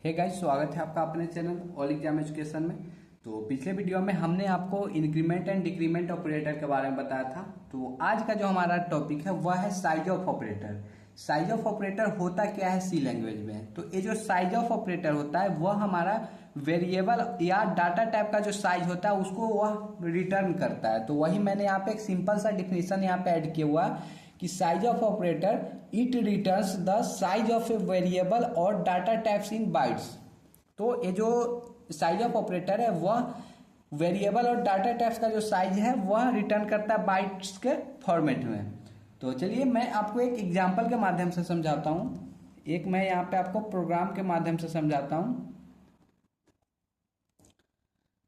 Hey guys, स्वागत है आपका अपने चैनल ऑल एग्जाम एजुकेशन में। तो पिछले वीडियो में हमने आपको इंक्रीमेंट एंड डिक्रीमेंट ऑपरेटर के बारे में बताया था। तो आज का जो हमारा टॉपिक है वह है size of operator. Size of operator होता क्या है सी लैंग्वेज में। तो ये जो साइज ऑफ ऑपरेटर होता है वह हमारा वेरिएबल या डाटा टाइप का जो साइज होता है उसको वह रिटर्न करता है। तो वही मैंने यहाँ पे एक सिंपल सा डिफिनेशन यहाँ पे ऐड किया हुआ कि size of operator it returns the size of a variable और डाटा टाइप्स इन बाइट्स। तो ये जो साइज ऑफ ऑपरेटर है वह वेरिएबल और डाटा टाइप्स का जो साइज है वह रिटर्न करता है बाइट्स के फॉर्मेट में। तो चलिए मैं आपको एक एग्जांपल के माध्यम से समझाता हूं। एक मैं यहाँ पे आपको प्रोग्राम के माध्यम से समझाता हूं।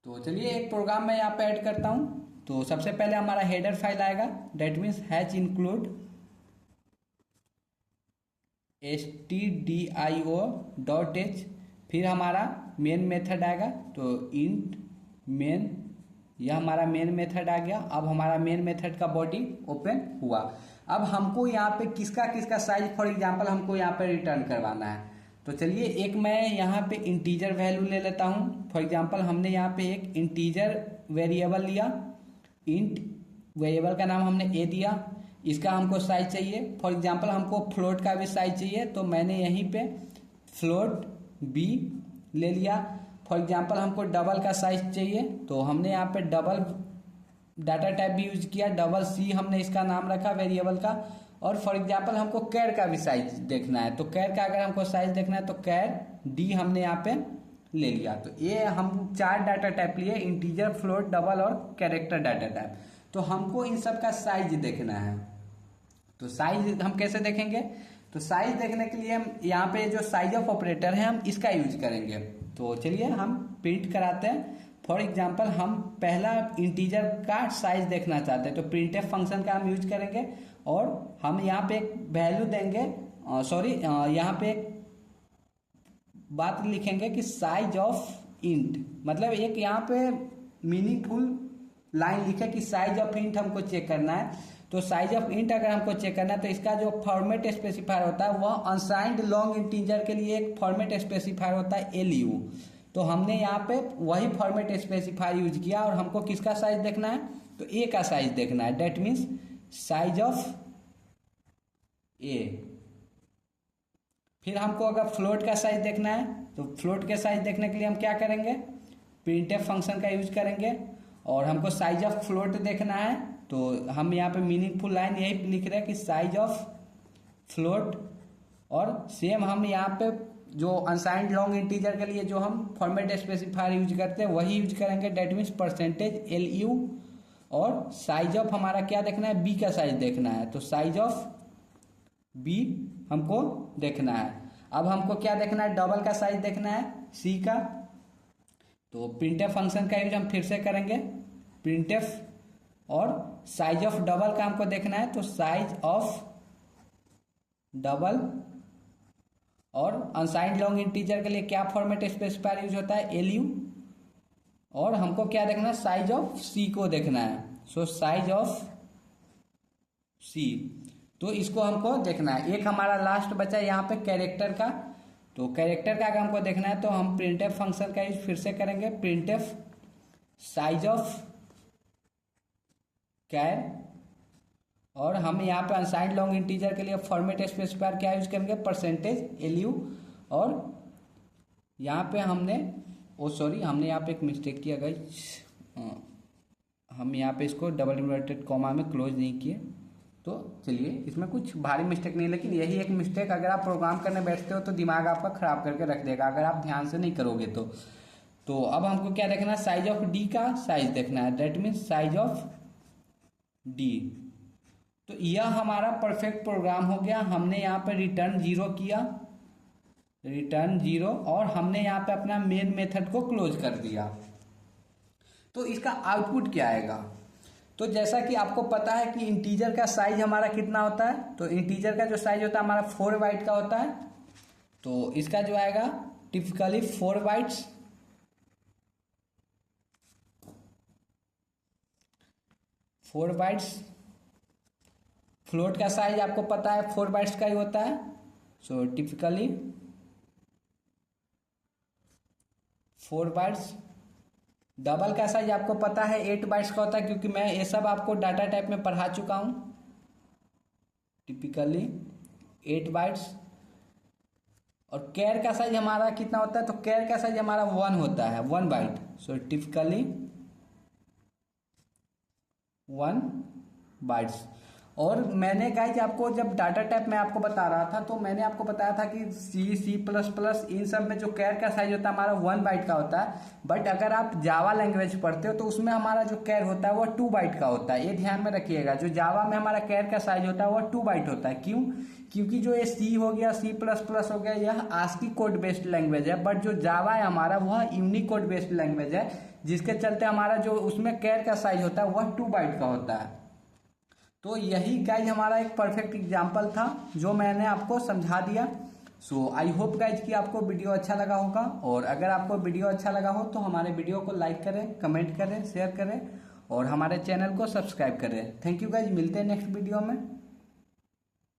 तो चलिए एक प्रोग्राम मैं यहाँ पे ऐड करता हूं। तो सबसे पहले हमारा हेडर फाइल आएगा, that means hatch include stdio.h। फिर हमारा मेन मेथड आएगा, तो इंट मेन, यह हमारा मेन मेथड आ गया। अब हमारा मेन मेथड का बॉडी ओपन हुआ। अब हमको यहाँ पे किसका किसका साइज फॉर एग्जांपल हमको यहाँ पे रिटर्न करवाना है। तो चलिए एक मैं यहाँ पे इंटीजर वैल्यू ले लेता हूँ। फॉर एग्जांपल हमने यहाँ पे एक इंटीजर वेरिएबल लिया, इंट वेरिएबल का नाम हमने ए दिया, इसका हमको साइज चाहिए। फॉर एग्जांपल हमको फ्लोट का भी साइज चाहिए, तो मैंने यहीं पे फ्लोट बी ले लिया। फॉर एग्जांपल हमको डबल का साइज चाहिए, तो हमने यहाँ पे डबल डाटा टाइप भी यूज किया, डबल सी हमने इसका नाम रखा वेरिएबल का। और फॉर एग्जांपल हमको कैर का भी साइज देखना है, तो कैर का अगर हमको साइज देखना है तो कैर डी हमने यहाँ पे ले लिया। तो ये हम 4 डाटा टाइप लिए, इंटीजर, फ्लोट, डबल और कैरेक्टर डाटा टाइप। तो हमको इन सब का साइज देखना है। तो साइज हम कैसे देखेंगे, तो साइज देखने के लिए हम यहाँ पे जो साइज ऑफ ऑपरेटर है हम इसका यूज करेंगे। तो चलिए हम प्रिंट कराते हैं। फॉर एग्जांपल हम पहला इंटीजर का साइज देखना चाहते हैं, तो प्रिंटफ फंक्शन का हम यूज करेंगे और हम यहाँ पे एक वैल्यू देंगे, यहाँ पे एक बात लिखेंगे कि साइज ऑफ इंट, मतलब एक यहाँ पे मीनिंगफुल लाइन लिखे कि साइज ऑफ इंट हमको चेक करना है। तो साइज ऑफ इंट अगर हमको चेक करना है तो इसका जो फॉर्मेट स्पेसिफायर होता है वह अनसाइंड लॉन्ग इंटीजर के लिए एक फॉर्मेट स्पेसिफायर होता है एलयू। तो हमने यहाँ पे वही फॉर्मेट स्पेसिफायर यूज किया और हमको किसका साइज देखना है, तो ए का साइज देखना है, डेट मीन्स साइज ऑफ ए। फिर हमको अगर फ्लोट का साइज देखना है तो फ्लोट के साइज देखने के लिए हम क्या करेंगे, प्रिंटफ फंक्शन का यूज करेंगे। और हमको साइज ऑफ फ्लोट देखना है, तो हम यहाँ पे मीनिंगफुल लाइन यही लिख रहे हैं कि साइज ऑफ फ्लोट। और सेम हम यहाँ पे जो अनसाइंड लॉन्ग इंटीजर के लिए जो हम फॉर्मेट स्पेसिफायर यूज करते हैं वही यूज करेंगे, that means percentage L U. और साइज ऑफ हमारा क्या देखना है, बी का साइज देखना है, तो साइज ऑफ बी हमको देखना है। अब हमको क्या देखना है, डबल का साइज देखना है सी का। तो प्रिंटफ फंक्शन का यूज हम फिर से करेंगे, प्रिंटफ, और साइज ऑफ डबल का हमको देखना है, तो साइज ऑफ डबल। और अनसाइंड लॉन्ग इंटीजर के लिए क्या फॉर्मेट स्पेसिफायर यूज होता है, एलयू। और हमको क्या देखना है, साइज ऑफ सी को देखना है, सो साइज ऑफ सी। तो इसको हमको देखना है। एक हमारा लास्ट बचा यहाँ पे कैरेक्टर का, तो कैरेक्टर का अगर हमको देखना है तो हम प्रिंटफ फंक्शन का यूज फिर से करेंगे, प्रिंटफ साइज ऑफ कैर। और हम यहाँ पे अनसाइंड लॉन्ग इंटीजर के लिए फॉर्मेट स्पेसिफायर क्या यूज करेंगे, परसेंटेज एलयू। और यहाँ पे हमने हमने यहाँ पे एक मिस्टेक किया गाइस, हम यहाँ पे इसको डबल इन्वर्टेड कॉमा में क्लोज नहीं किए। तो चलिए इसमें कुछ भारी मिस्टेक नहीं, लेकिन यही एक मिस्टेक अगर आप प्रोग्राम करने बैठते हो तो दिमाग आपका खराब करके रख देगा अगर आप ध्यान से नहीं करोगे तो अब हमको क्या देखना है, साइज ऑफ डी का साइज देखना है, that means size of D. तो यह हमारा परफेक्ट प्रोग्राम हो गया। हमने यहाँ पे रिटर्न 0 किया, रिटर्न 0, और हमने यहाँ पे अपना मेन मेथड को क्लोज कर दिया। तो इसका आउटपुट क्या आएगा, तो जैसा कि आपको पता है कि इंटीजर का साइज हमारा कितना होता है, तो इंटीजर का जो साइज होता है हमारा 4 बाइट का होता है। तो इसका जो आएगा टिपिकली 4 बाइट्स, 4 बाइट्स। फ्लोट का साइज आपको पता है 4 बाइट्स का ही होता है, सो टिपिकली 4 बाइट्स। डबल का साइज आपको पता है 8 बाइट्स का होता है, क्योंकि मैं ये सब आपको डाटा टाइप में पढ़ा चुका हूँ। Typically 8 bytes. और कैर का साइज हमारा कितना होता है, तो कैर का साइज हमारा 1 होता है, 1 बाइट। So typically 1 bytes. और मैंने गाइज आपको जब डाटा टाइप में आपको बता रहा था, तो मैंने आपको बताया था कि C++ इन सब में जो कैर का साइज होता है हमारा 1 बाइट का होता है। बट अगर आप जावा लैंग्वेज पढ़ते हो तो उसमें हमारा जो कैर होता है वो 2 बाइट का होता है। ये ध्यान में रखिएगा, जो जावा में हमारा कैर का साइज होता है वो 2 बाइट होता है। क्यों? क्योंकि जो ये C हो गया, C++ हो गया, यह आस्की कोड बेस्ड लैंग्वेज है। बट जो जावा है हमारा वह यूनिकोड बेस्ड लैंग्वेज है, जिसके चलते हमारा जो उसमें कैर का साइज होता है वह 2 बाइट का होता है। तो यही गाइज हमारा एक परफेक्ट एग्जाम्पल था जो मैंने आपको समझा दिया। सो आई होप गाइज कि आपको वीडियो अच्छा लगा होगा। और अगर आपको वीडियो अच्छा लगा हो तो हमारे वीडियो को लाइक करें, कमेंट करें, शेयर करें और हमारे चैनल को सब्सक्राइब करें। थैंक यू गाइज, मिलते हैं नेक्स्ट वीडियो में।